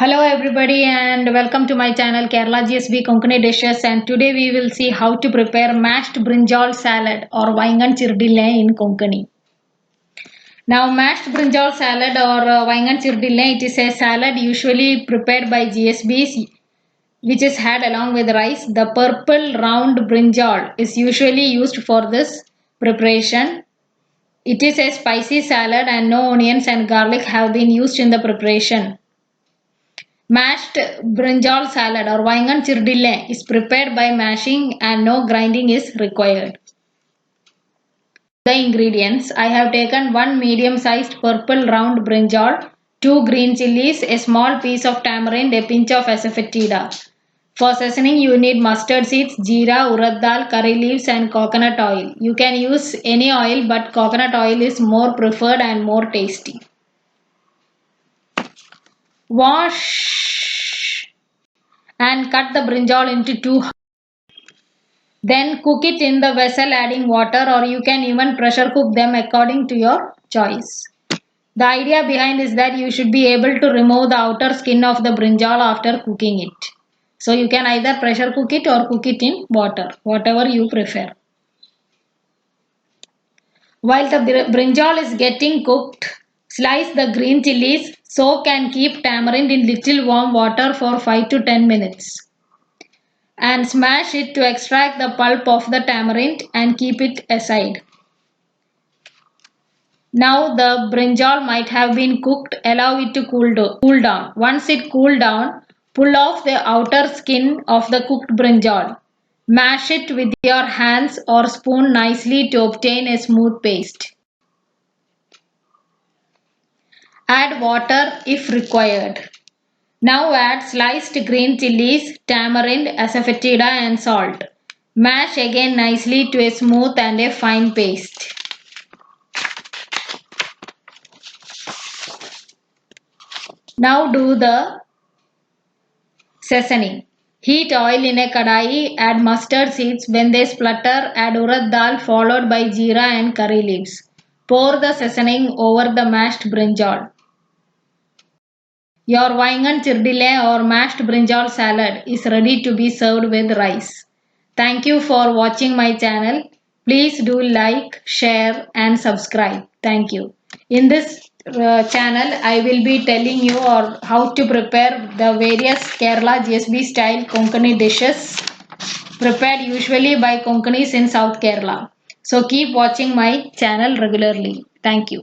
Hello everybody and welcome to my channel Kerala GSB Konkani dishes, and today we will see how to prepare mashed brinjal salad or Vaingan chirdillae in Konkani. Now mashed brinjal salad or Vaingan chirdillae, it is a salad usually prepared by GSBs which is had along with rice. The purple round brinjal is usually used for this preparation. It is a spicy salad and no onions and garlic have been used in the preparation. Mashed brinjal salad or Vaingan chirdillae is prepared by mashing and no grinding is required. The ingredients: I have taken 1 medium sized purple round brinjal, 2 green chilies, a small piece of tamarind, a pinch of asafoetida. For seasoning you need mustard seeds, jeera, urad dal, curry leaves and coconut oil. You can use any oil but coconut oil is more preferred and more tasty. Wash and cut the brinjal into 2 halves. Then cook it in the vessel adding water, or you can even pressure cook them according to your choice. The idea behind is that you should be able to remove the outer skin of the brinjal after cooking it. So you can either pressure cook it or cook it in water, whatever you prefer. While the brinjal is getting cooked, slice the green chilies, soak and keep tamarind in little warm water for 5 to 10 minutes. And smash it to extract the pulp of the tamarind and keep it aside. Now the brinjal might have been cooked, allow it to cool down. Once it cool down, pull off the outer skin of the cooked brinjal. Mash it with your hands or spoon nicely to obtain a smooth paste. Add water if required. Now add sliced green chilies, tamarind, asafoetida and salt. Mash again nicely to a smooth and a fine paste. Now do the seasoning. Heat oil in a kadai, add mustard seeds. When they splutter, add urad dal followed by jeera and curry leaves. Pour the seasoning over the mashed brinjal. Your Vaingan chirdillae or mashed brinjal salad is ready to be served with rice. Thank you for watching my channel. Please do like, share and subscribe. Thank you. In this channel, I will be telling you how to prepare the various Kerala GSB style Konkani dishes prepared usually by Konkanis in South Kerala. So keep watching my channel regularly. Thank you.